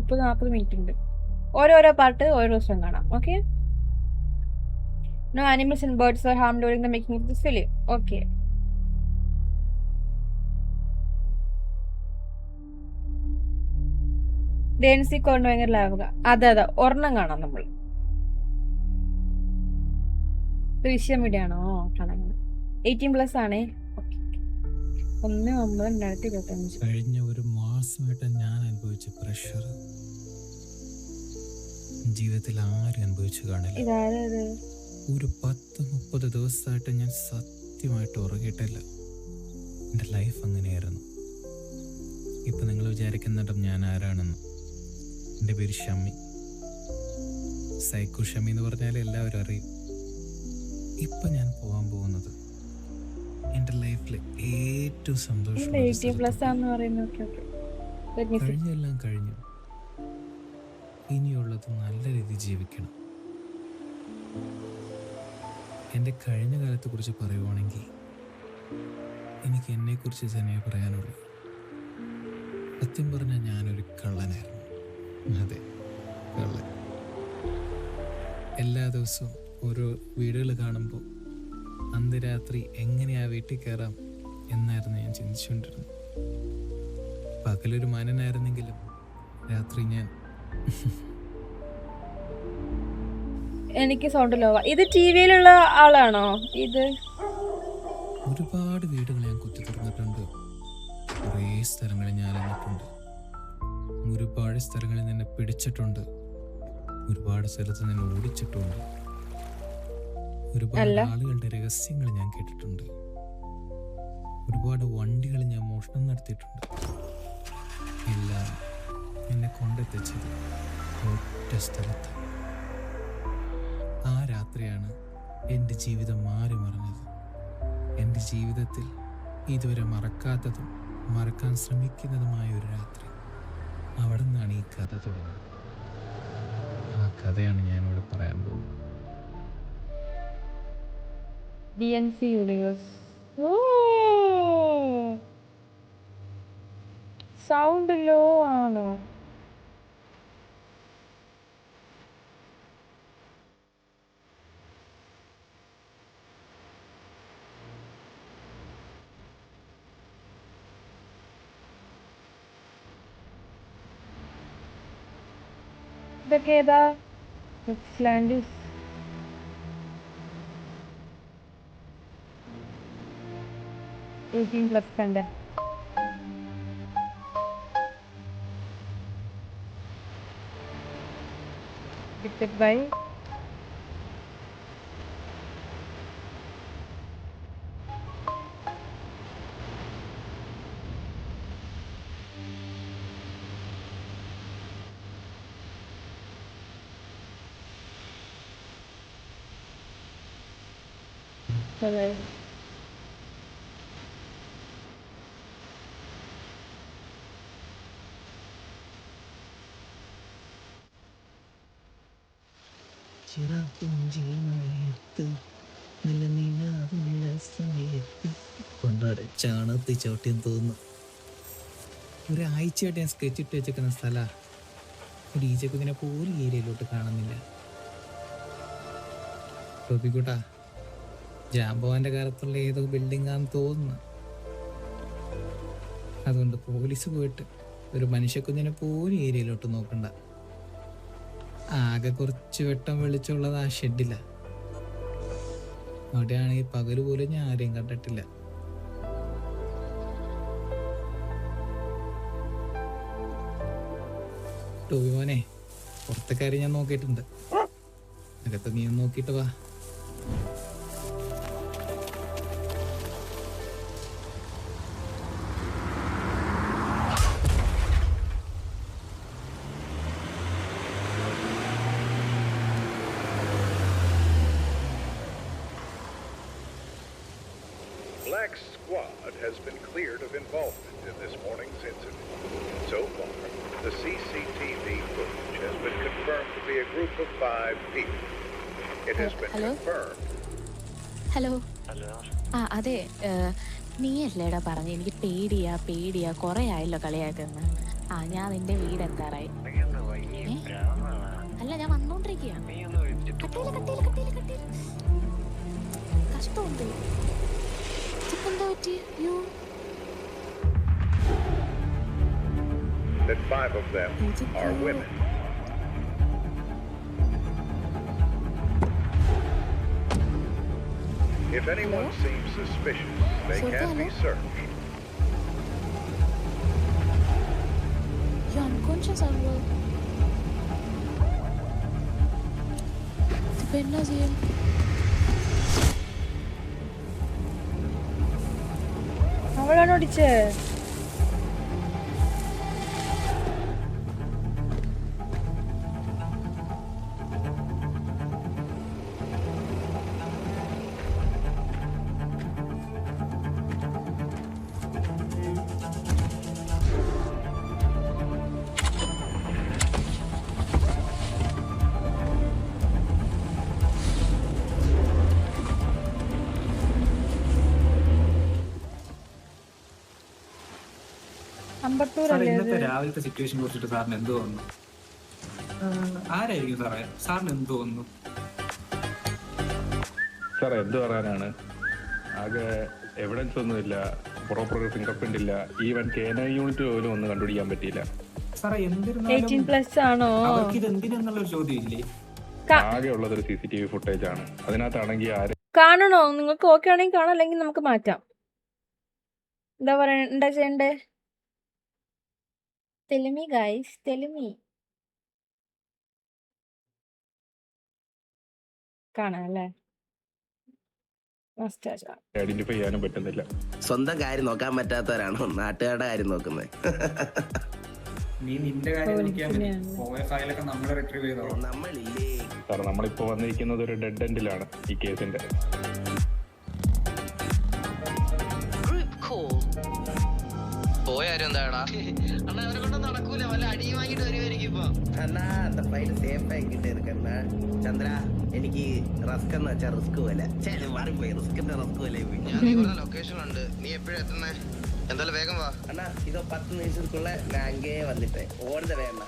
30-40 minute ഉണ്ട്. ഓരോരോ part ഓരോ ദിവസം കാണാം. Okay. No animals and birds were harmed during the making of this film. Okay. ഡേൻസി കൊണ്ട് ഭയങ്കര ലാഭക. അതെ ഒരെണ്ണം കാണാം നമ്മൾ. ദൃശ്യം മീഡിയ ആണോ കാണാൻ? 18+ ആണേ. 1/9/2025. കഴിഞ്ഞ ഒരു മാസമായിട്ട് ഞാൻ അനുഭവിച്ച പ്രഷർ ജീവിതത്തിൽ ആരും അനുഭവിച്ചു കാണില്ല. ഇതാരത്? ഒരു 10-30 ദിവസമായിട്ട് ഞാൻ സത്യമായിട്ട് ഉറങ്ങിയിട്ടില്ല. എൻ്റെ ലൈഫ് അങ്ങനെയായിരുന്നു. ഇപ്പം നിങ്ങൾ വിചാരിക്കുന്നുണ്ടും ഞാൻ ആരാണെന്ന്. എൻ്റെ പേര് ഷമ്മി. സൈക്കോ ഷമ്മി എന്ന് പറഞ്ഞാൽ എല്ലാവരും അറിയും. ഇപ്പം ഞാൻ പോകാൻ പോകുന്നത് എൻ്റെ ലൈഫിൽ ഏറ്റവും സന്തോഷമുള്ള കഴിഞ്ഞെല്ലാം കഴിഞ്ഞു. ഇനിയുള്ളത് നല്ല രീതിയിൽ ജീവിക്കണം. എൻ്റെ കഴിഞ്ഞ കാലത്തെക്കുറിച്ച് പറയുവാണെങ്കിൽ എനിക്ക് എന്നെക്കുറിച്ച് തന്നെ പറയാനുള്ളൂ. സത്യം പറഞ്ഞാൽ ഞാനൊരു കള്ളനായിരുന്നു. അതെ, കള്ളൻ. എല്ലാ ദിവസവും ഓരോ വീടുകൾ കാണുമ്പോൾ അന്ന് രാത്രി എങ്ങനെയാ വീട്ടിൽ കയറാം എന്നായിരുന്നു ഞാൻ ചിന്തിച്ചുകൊണ്ടിരുന്നത്. പകലൊരു മാനനായിരുന്നെങ്കിലും രാത്രി ഞാൻ എനിക്ക് സൗണ്ട് ലോ. ഇത് ടിവിയിലുള്ള ആളാണോ? ഇത് ഒരുപാട് വീടുകൾ ഞാൻ കുത്തി തുറന്നിട്ടുണ്ട്. കുറേ സ്ഥലങ്ങളിൽ ഞാൻ അറിഞ്ഞിട്ടുണ്ട്. ഒരുപാട് സ്ഥലങ്ങളിൽ നിന്നെ പിടിച്ചിട്ടുണ്ട്. ഒരുപാട് സ്ഥലത്ത് നിന്നെ ഓടിച്ചിട്ടുണ്ട്. ഒരുപാട് ആളുകളുടെ രഹസ്യങ്ങൾ ഞാൻ കേട്ടിട്ടുണ്ട്. ഒരുപാട് വണ്ടികൾ ഞാൻ മോഷണം നടത്തിയിട്ടുണ്ട്. എല്ലാം എന്നെ കൊണ്ടെത്തിച്ചത് ഒറ്റ സ്ഥലത്ത്. ആ രാത്രിയാണ് എൻ്റെ ജീവിതം മാറി മറിഞ്ഞത്. എൻ്റെ ജീവിതത്തിൽ ഇതുവരെ മറക്കാത്തതും മറക്കാൻ ശ്രമിക്കുന്നതുമായ ഒരു രാത്രി. അവിടെ നിന്നാണ് ഈ കഥ തുടങ്ങുന്നത്. ആ കഥയാണ് ഞാനിവിടെ പറയാൻ പോകുന്നത്. DNC universe. സൗണ്ട് ലോ ആണോ? ഇതൊക്കെ ഏതാ? സ്ലാൻഡിസ് 18+ കണ്ട. Gifted by ചാണകത്തി ചവിട്ടിയെന്ന് തോന്നുന്നു. ഒരാഴ്ചയായിട്ട് ഞാൻ സ്കെച്ച് ഇട്ട് വെച്ചേക്കുന്ന സ്ഥലമാണ്. ഒരു ഈച്ചക്കുതിനെ പോലും ഏരിയയിലോട്ട് കാണുന്നില്ല. ടോപ്പിക്കൂട്ടാ, ജാംബോവാൻ്റെ കാലത്തുള്ള ഏതോ ബിൽഡിംഗാന്ന് തോന്നുന്നു. അതുകൊണ്ട് പോലീസ് പോയിട്ട് ഒരു മനുഷ്യക്കുഞ്ഞിനെ പോലും ഏരിയയിലോട്ട് നോക്കണ്ട. ആകെ കുറച്ച് വെട്ടം വെളിച്ചമുള്ളത് ആ ഷെഡില്ല. അവിടെയാണെങ്കിൽ പകല് പോലും ഞാൻ ആരെയും കണ്ടിട്ടില്ല. ടോബി മോനെ, പുറത്തെ കാര്യം ഞാൻ നോക്കിയിട്ടുണ്ട്. അകത്ത് നീ ഒന്ന് നോക്കിയിട്ട് വാ. Black Squad has been cleared of involvement in this morning's incident. So far, the CCTV footage has been confirmed to be a group of 5 people. It has been confirmed. Hello. അതെ, നീയല്ലേടാ പറഞ്ഞു എനിക്ക് പേടിയാ കുറേ ആയല്ലോ കളിയാക്കുന്ന. ഞാൻ നിന്റെ വീട് എന്താറായി? അല്ല ഞാൻ വന്നോണ്ടിരിക്കുകയാണ്. കഷ്ടമുണ്ട്. എന്താ പറ്റി? That 5 of them are women. If anyone seems suspicious, they can be searched. You unconscious ആണല്ലോ. ഇപ്പൊ എന്നാ ചെയ്യും? അവളാണ് ഓടിച്ചേ. സാറേ, ഇന്നത്തെ രാവിലത്തെ സിറ്റുവേഷൻ കുറിച്ചിട്ട് സാറിന് എന്ത് തോന്നുന്നു? ആരായിരിക്കും സാറേ? സാറിന് എന്ത് തോന്നുന്നു? സാറേ എന്ത് പറയാനാണ്, ആകെ എവിഡൻസ് ഒന്നുമില്ല, പ്രോപ്പർ ഫിംഗർ പ്രിന്റ് ഇല്ല, ഈവൻ K9 യൂണിറ്റ് പോലും ഒന്നും കണ്ടുപിടിക്കാൻ പറ്റിയില്ല. സാറേ 18+ ആണോ? അവർക്ക് ഇത് എന്തിനെന്നുള്ളൊരു ചോദ്യം ഇല്ലേ? ആകെ ഉള്ളത് ഒരു CCTV ഫുട്ടേജ് ആണ്. അതിനകത്താണെങ്കിൽ കാണണോ? നിങ്ങൾക്ക് ഓക്കെ ആണെങ്കിൽ കാണാം, അല്ലെങ്കിൽ നമുക്ക് മാറ്റാം. എന്താ പറയാ, എന്താ ചെയ്യണ്ടേ? Tell me guys, tell me. കാണാല്ലേ? ഐഡന്റിഫൈ ചെയ്യാനും പറ്റുന്നില്ല. സ്വന്തം കാര്യം നോക്കാൻ പറ്റാത്തവരാണോ നാട്ടുകാരുടെ കാര്യം നോക്കുന്നത്? നീ നിന്റെ കാര്യം നോക്കിയാൽ മതി. പോയ ഫയലൊക്കെ നമ്മൾ റിട്രീവ് ചെയ്തോളാം. നമ്മളില്ലേ സാർ, നമ്മളിപ്പോ വന്നിരിക്കുന്നത് ഒരു ഡെഡ് എൻഡിലാണ് ഈ കേസിന്റെ. പോയാരും എന്താടാ അണ്ണാ, അവരെ കൊണ്ട് നടക്കൂല. വല്ല അടിയും വാങ്ങിട്ട് വരുമായിരിക്കും ഇപ്പൊ. അണ്ണാ அந்த ஃபைல் சேஃபா என்கிட்ட இருக்கண்ணா. ചന്ദ്ര, എനിക്ക് റിസ്ക് എന്ന് വെച്ചാൽ റിസ്ക് പോലെ മാറിപ്പോയി. റിസ്കിന്റെ റിസ്ക് പോലെ പോയി. ഞാൻ നീ പറഞ്ഞ ലൊക്കേഷൻ ഉണ്ട്. നീ എപ്പോഴും എത്തുന്നേ? എന്തായാലും വേഗം വാ അണ്ണാ. ഇതോ 10 നിമിഷത്തിലുള്ള ഞാൻ അങ്ങേ വന്നിട്ടേ ഓടുന്ന വേണ്ട.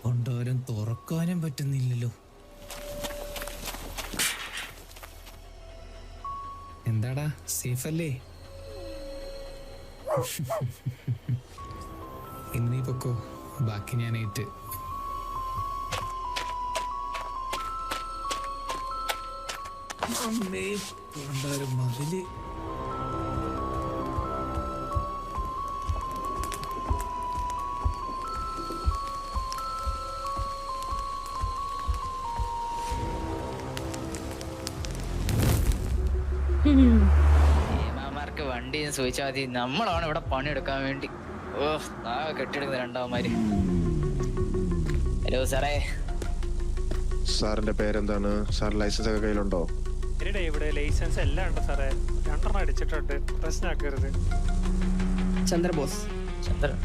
കൊണ്ടോരം തുറക്കാനും പറ്റുന്നില്ലല്ലോ. എന്താടാ, സേഫ് അല്ലേ? ഇന്ന് നീ പൊക്കോ, ബാക്കി ഞാൻ ഏറ്റ്. അമ്മേ, കൊണ്ടോരം മതില്. ഏമാർക്ക് വണ്ടി ചോദിച്ചാൽ മതി. നമ്മളാണ് ഇവിടെ പണിയെടുക്കാൻ വേണ്ടി കെട്ടിയെടുക്കുന്ന രണ്ടാവന്മാര്. ഹലോ സാറേ. സാറിന്റെ പേരെന്താണ്? സാർ ലൈസൻസ് ഒക്കെ കയ്യിലുണ്ടോ? ഇവിടെ ലൈസൻസ് എല്ലാം ഉണ്ട് സാറേ. 2 അടിച്ചിട്ടുണ്ട്. പ്രശ്നമാക്കരുത്. ചന്ദ്രബോസ്. ചന്ദ്രൻ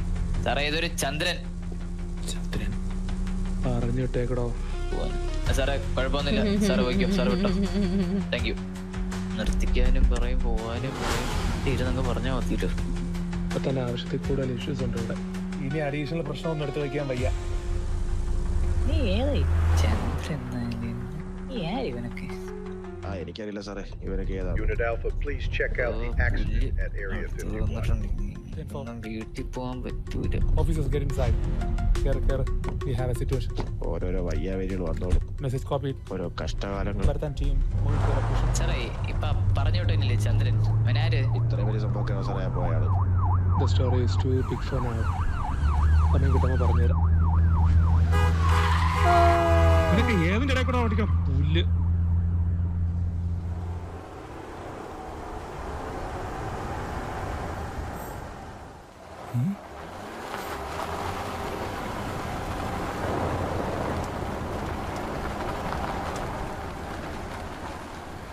സാറേ, ഇതൊരു ചന്ദ്രൻ. ചന്ദ്രൻ പറഞ്ഞിട്ടേക്കടോ. സാറേ കുഴപ്പമൊന്നുമില്ല. സാറ് പോയിക്കോ, സാറ് വിട്ടോ. Thank you. നിർത്തിക്കാനും പറയും, പോവാനും പറയും. ഇരുന്നങ്ങ് പറഞ്ഞാൽ മതിയില്ലോ. ഇപ്പൊ തന്നെ ആവശ്യത്തിൽ കൂടുതൽ ഇഷ്യൂസ് ഉണ്ട് ഇവിടെ. ഇനി അഡീഷണൽ പ്രശ്നമൊന്നും എടുത്തു വെക്കാൻ വയ്യ. നീ ഏതായി ചന്ദ്രൻ? നീ ആര് ഇവനൊക്കെ? എനിക്കറിയില്ല സാറേ, ഇവരൊക്കെ ഏതാണ്. Unit Alpha, please check out the accident at Area 51. വീട്ടിൽ പോകാൻ പറ്റൂല. Officers get inside. Care. We have a situation. ഓരോരോ വയ്യാവേരികൾ വന്നോളും. Message copy. ഓരോ കഷ്ടകാലങ്ങൾ. സാറേ ഇപ്പൊ പറഞ്ഞു വിട്ടില്ലേ ചന്ദ്രൻ? അവനാര്? ഇത്രയും വലിയ സംഭവമൊക്കെയാണ് സാറേ പോയാള്. The story is too big for now. സമയം കിട്ടുമ്പോൾ പറഞ്ഞുതരാം. ഏതിന്റെ ഇടയിൽ കൂടെ ഓടിക്കാം പുല്ല്.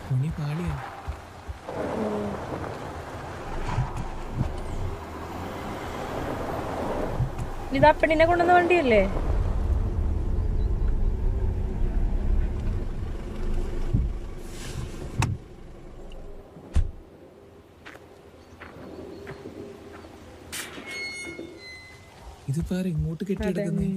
തുണി പാളിയാ. ഇതാ പെണ്ണിനെ കൊണ്ടുവന്ന വണ്ടിയല്ലേ? ഇതിപ്പോ ആരാ ഇങ്ങോട്ട് കെട്ടിയെടുക്കുന്നേ?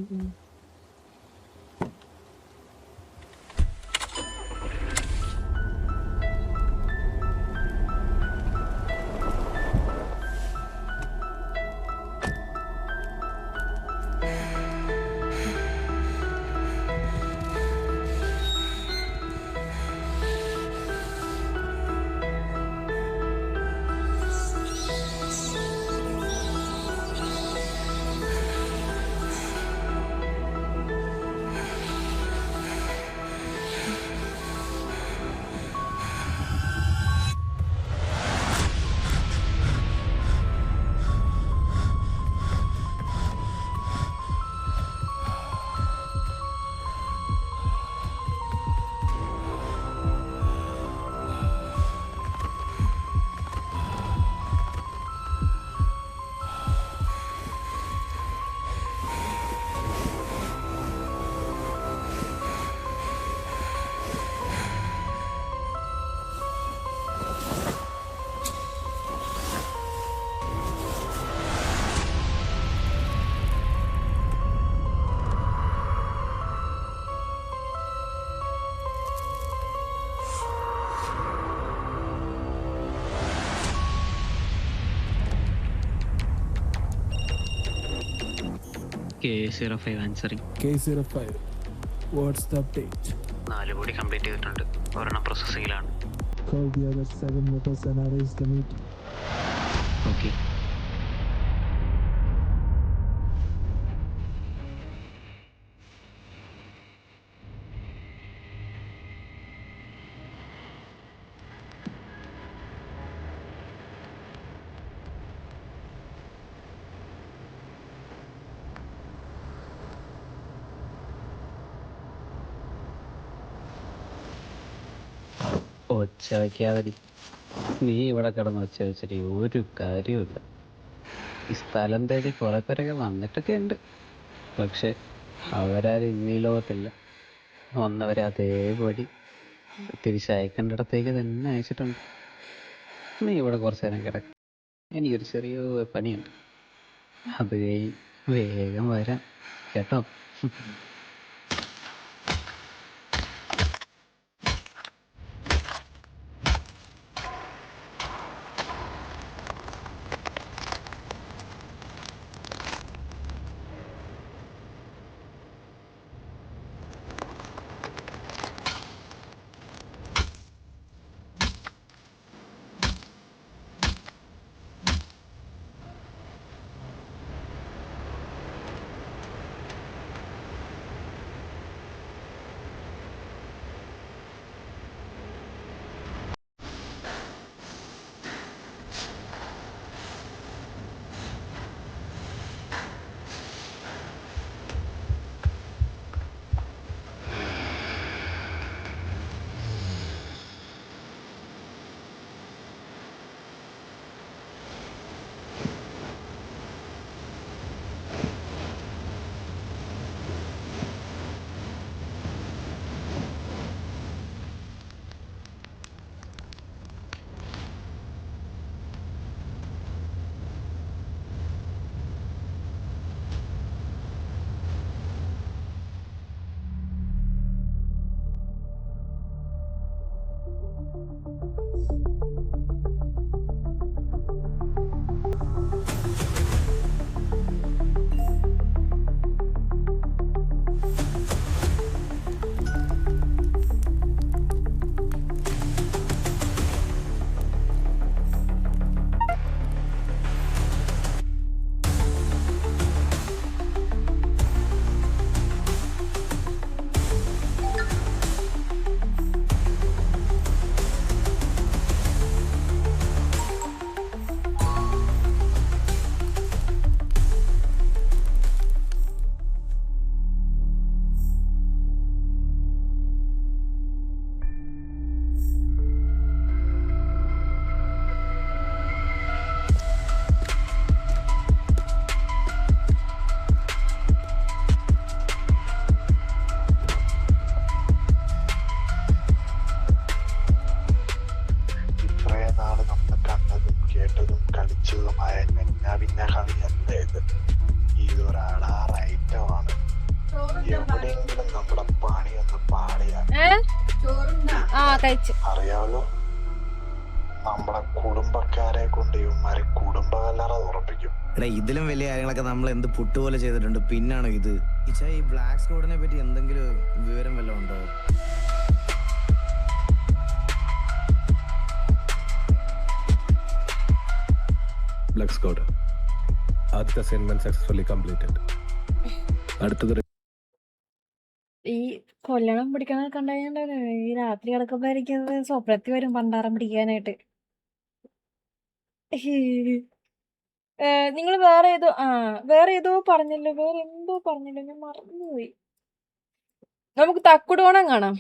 K05 answering. K05. What's the update? 4 കൂടി കംപ്ലീറ്റ് ചെയ്തിട്ടുണ്ട്. ഒരെണ്ണം പ്രോസസ്സിംഗിലാണ്. Call the other 7 motors and arrange the meeting. Okay. ഒച്ച വയ്ക്കാതെ നീ ഇവിടെ കിടന്ന് ഒച്ച വെച്ചിട്ട് ഒരു കാര്യമില്ല. ഈ സ്ഥലം തേടി കുറെ പേരൊക്കെ വന്നിട്ടൊക്കെ ഉണ്ട്. പക്ഷെ അവരാരും ഇന്നീ ലോകത്തില്ല. വന്നവരെ അതേപടി തിരിച്ചയക്കേണ്ടിടത്തേക്ക് തന്നെ അയച്ചിട്ടുണ്ട്. നീ ഇവിടെ കുറച്ച് നേരം കിടക്കും. എനിക്കൊരു ചെറിയ പണിയുണ്ട്. അത് കഴിഞ്ഞ് വേഗം വരാം കേട്ടോ. കഴിഞ്ഞ കളിയല്ല ഇത്. ഇതൊരു ഐറ്റമാണ്. എവിടെയെങ്കിലും നമ്മുടെ പണിയൊന്ന് പാളിയാണ്. അറിയാമല്ലോ, നമ്മുടെ കുടുംബക്കാരെ കൊണ്ട് ഇവന്മാര് കുടുംബകല്ലറ ഉറപ്പിക്കും. എടാ ഇതിലും വലിയ കാര്യങ്ങളൊക്കെ നമ്മൾ എന്ത് പുട്ടുപോലെ ചെയ്തിട്ടുണ്ട്, പിന്നാണോ ഇത്? ഈ ബ്ലാക്ക് സ്ക്വാഡിനെ പറ്റി എന്തെങ്കിലും വിവരം വല്ലതും ഉണ്ടോ? ബ്ലാക്ക് സ്ക്വാഡ് ആദ്യത്തെ അസൈൻമെന്റ് സക്സസ്ഫുള്ളി കംപ്ലീറ്റഡ്. അടുത്തത് ഈ കൊല്ലണം പിടിക്കണ കണ്ടുകഴിഞ്ഞാൽ ഈ രാത്രി കിടക്കുമ്പോ എനിക്ക് സ്വപ്നത്തിൽ വരും പണ്ടാരം പിടിക്കാനായിട്ട്. നിങ്ങൾ വേറെ ഏതോ പറഞ്ഞല്ലോ, വേറെ എന്തോ പറഞ്ഞല്ലോ, ഞാൻ മറന്നുപോയി. നമുക്ക് തക്കുടോണം കാണാം.